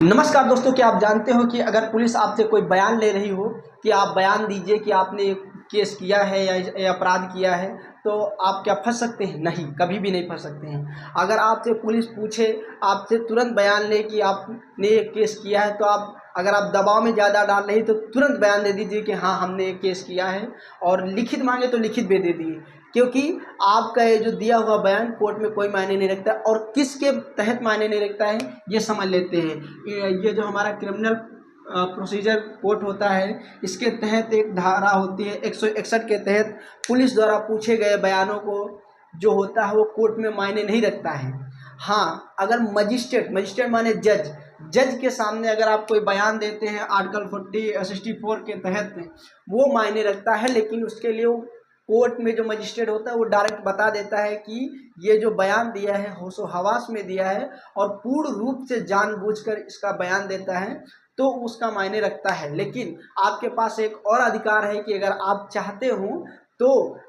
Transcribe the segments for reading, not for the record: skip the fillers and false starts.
नमस्कार दोस्तों, क्या आप जानते हो कि अगर पुलिस आपसे कोई बयान ले रही हो कि आप बयान दीजिए कि आपने केस किया है या अपराध किया है, तो आप क्या फंस सकते हैं? नहीं, कभी भी नहीं फंस सकते हैं। अगर आपसे पुलिस पूछे, आपसे तुरंत बयान ले कि आपने ये केस किया है, तो आप अगर आप दबाव में ज़्यादा डाल रही तो तुरंत बयान दे दीजिए कि हाँ, हमने ये केस किया है। और लिखित मांगे तो लिखित भी दे दिए, क्योंकि आपका ये जो दिया हुआ बयान कोर्ट में कोई मायने नहीं रखता। और किसके तहत मायने नहीं रखता है ये समझ लेते हैं। ये जो हमारा क्रिमिनल प्रोसीजर कोर्ट होता है, इसके तहत एक धारा होती है 161 के तहत पुलिस द्वारा पूछे गए बयानों को जो होता है वो कोर्ट में मायने नहीं रखता है। हाँ, अगर मजिस्ट्रेट माने जज के सामने अगर आप कोई बयान देते हैं आर्टिकल 64 के तहत वो मायने रखता है। लेकिन उसके लिए वो कोर्ट में जो मजिस्ट्रेट होता है वो डायरेक्ट बता देता है कि ये जो बयान दिया है होशो हवास में दिया है और पूर्ण रूप से जानबूझकर इसका बयान देता है, तो उसका मायने रखता है। लेकिन आपके पास एक और अधिकार है कि अगर आप चाहते हो तो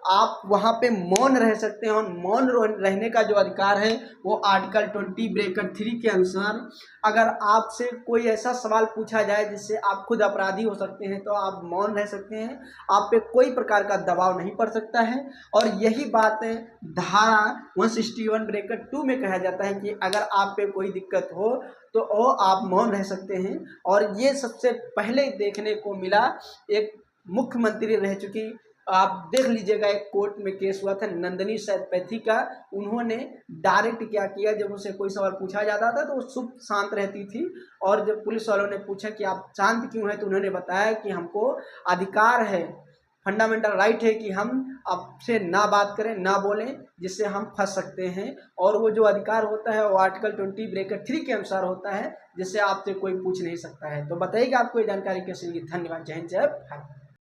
आप वहाँ पे मौन रह सकते हैं। और मौन रहने का जो अधिकार है वो आर्टिकल 20(3) के अनुसार, अगर आपसे कोई ऐसा सवाल पूछा जाए जिससे आप खुद अपराधी हो सकते हैं, तो आप मौन रह सकते हैं। आप पे कोई प्रकार का दबाव नहीं पड़ सकता है। और यही बात है धारा 161(2) में कहा जाता है कि अगर आप पे कोई दिक्कत हो तो आप मौन रह सकते हैं। और ये सबसे पहले देखने को मिला एक मुख्यमंत्री रह चुकी, आप देख लीजिएगा, एक कोर्ट में केस हुआ था नंदिनी सैदपैथी का। उन्होंने डायरेक्ट क्या किया, जब उनसे कोई सवाल पूछा जाता था तो वो चुप शांत रहती थी। और जब पुलिस वालों ने पूछा कि आप शांत क्यों हैं, तो उन्होंने बताया कि हमको अधिकार है, फंडामेंटल राइट है कि हम आपसे ना बात करें, ना बोलें, जिससे हम फंस सकते हैं। और वो जो अधिकार होता है वो आर्टिकल 20(3) के अनुसार होता है, जिससे आपसे कोई पूछ नहीं सकता है। तो बताइएगा आपको ये जानकारी कैसी लगी। धन्यवाद। जय हिंद, जय भारत।